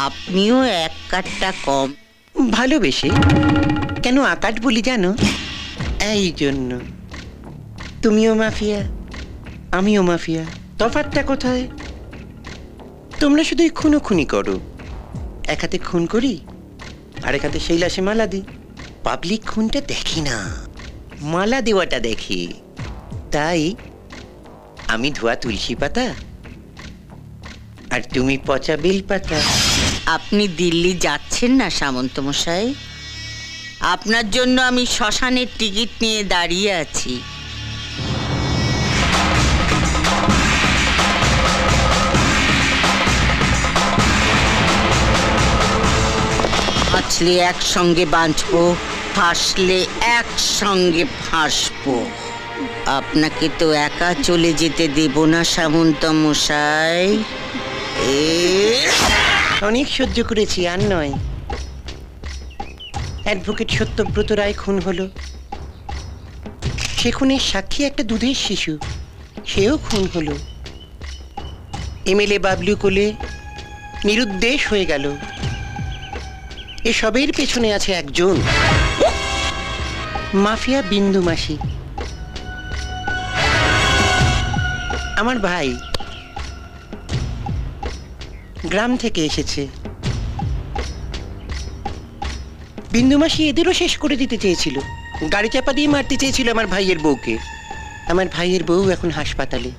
আপনিও এক কাঠটা কম ভালোবেসে। কেন আকাট বলি জানো? এই জন্য। তুমিও মাফিয়া, আমিও মাফিয়া। তফাৎটা কোথায়? তোমরা শুধুই খুনোখুনি করো। এক হাতে খুন করি, আরেক হাতে সেই লাশে মালা দিই। পাবলিক খুনটা দেখি না, মালা দেওয়াটা দেখি। তাই আমি ধোয়া তুলসী পাতা আর তুমি পচা বেল পাতা। আপনি দিল্লি যাচ্ছেন না সামন্ত মশাই? আপনার জন্য আমি শ্মশানের টিকিট নিয়ে দাঁড়িয়ে আছি। বাঁচলে একসঙ্গে বাঁচবো, ফাঁসলে একসঙ্গে ফাঁসবো। আপনাকে তো একা চলে যেতে দেব না সামন্ত মশাই। অনেক সহ্য করেছি, আর নয়। অ্যাডভোকেট সত্যব্রত রায় খুন হলো, সে খুনের সাক্ষী একটা দুধের শিশু, সেও খুন হলো। এমএলএ বাবলু কোলে নিরুদ্দেশ হয়ে গেল। এসবের পেছনে আছে একজন মাফিয়া, বিন্দু মাসি। আমার ভাই গ্রাম থেকে এসেছে। বিন্দু মাসি এদেরও শেষ করে দিতে চেয়েছিল, গাড়ি চাপা দিয়ে মারতে চেয়েছিল আমার ভাইয়ের বউকে। আমার ভাইয়ের বউ এখন হাসপাতালে।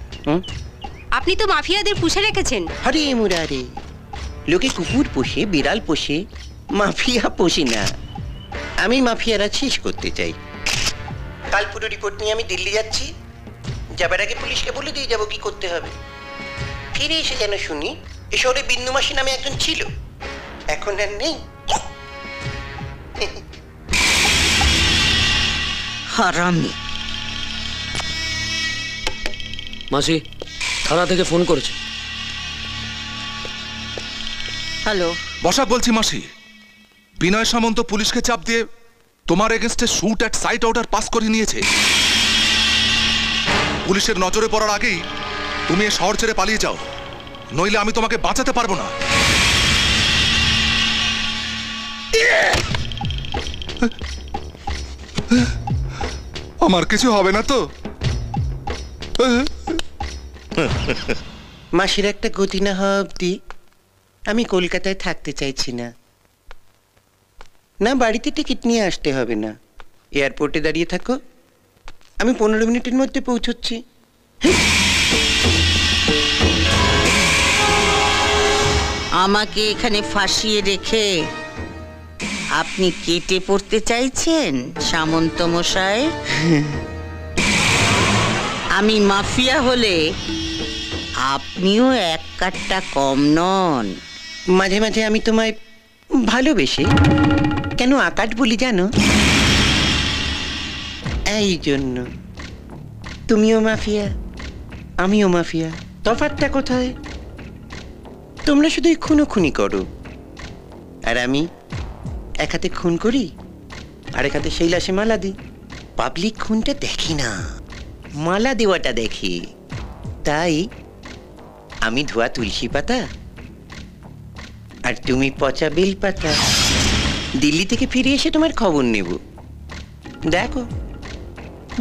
আপনি তো মাফিয়াদের পুষে রেখেছেন। আরে মুরারে, লোকে কুকুর পোষে, বিড়াল পোষে, মাফিয়া পোষে না। আমি মাফিয়ারা শেষ করতে চাই। কাল পুরো রিপোর্ট নিয়ে আমি দিল্লি যাচ্ছি। যাবার আগে পুলিশকে বলে দিয়ে যাবো কি করতে হবে। ফিরে এসে যেন শুনি এ শহরে বিন্দু মাসি নামে একজন ছিল, এখন আর নেই। হারামি। মাসি থানা থেকে ফোন করেছে। হ্যালো, বসাক বলছি মাসি। বিনয় সামন্ত পুলিশকে চাপ দিয়ে তোমার এগেনস্টে shoot at sight order pass করে নিয়েছে। পুলিশের নজরে পড়ার আগেই তুমি এ শহর ছেড়ে পালিয়ে যাও, নইলে আমি তোমাকে বাঁচাতে পারবো না। আমার কিছু হবে না তো? মাসির একটা গতি না হওয়া অব্দি আমি কলকাতায় থাকতে চাইছি না। না বাড়িতে টিকিট নিয়ে আসতে হবে না, এয়ারপোর্টে দাঁড়িয়ে থাকো, আমি 15 মিনিটের মধ্যে পৌঁছচ্ছি। আমাকে এখানে ফাঁসিয়ে রেখে আপনি কেটে পড়তে চাইছেন সামন্ত মশাই? আমি মাফিয়া হলে আপনিও এক কাঠটা কম নন। মাঝে মাঝে আমি তোমায় ভালোবেসে। কেন আকাট বলি জানো? এই জন্য। তুমিও মাফিয়া, আমিও মাফিয়া। তফাৎটা কোথায়? তোমরা শুধুই খুনোখুনি করো, আর আমি এক হাতে খুন করি, আরেক হাতে সেই লাশে মালা দিই। পাবলিক খুনটা দেখি না, মালা দেওয়াটা দেখি। তাই আমি ধোয়া তুলসী পাতা আর তুমি পচা বেল পাতা। দিল্লি থেকে ফিরে এসে তোমার খবর নেব। দেখো,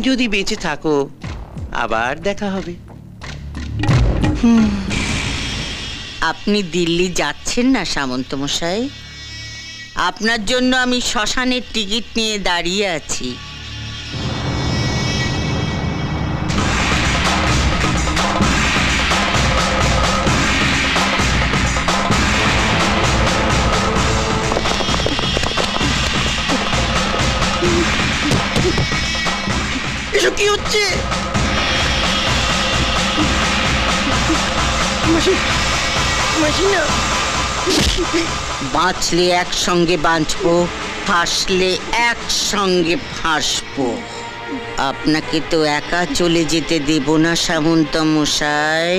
যদি বেঁচে থাকো আবার দেখা হবে। আপনি দিল্লি যাচ্ছেন না সামন্ত মশাই? আপনার জন্য আমি শ্মশানের টিকিট নিয়ে দাঁড়িয়ে আছি। এসব কি হচ্ছে? মাসি, মাসি না। বাঁচলে একসঙ্গে বাঁচবো, ফাঁসলে একসঙ্গে ফাঁসবো। আপনাকে তো একা চলে যেতে দেব না সামন্ত মশাই।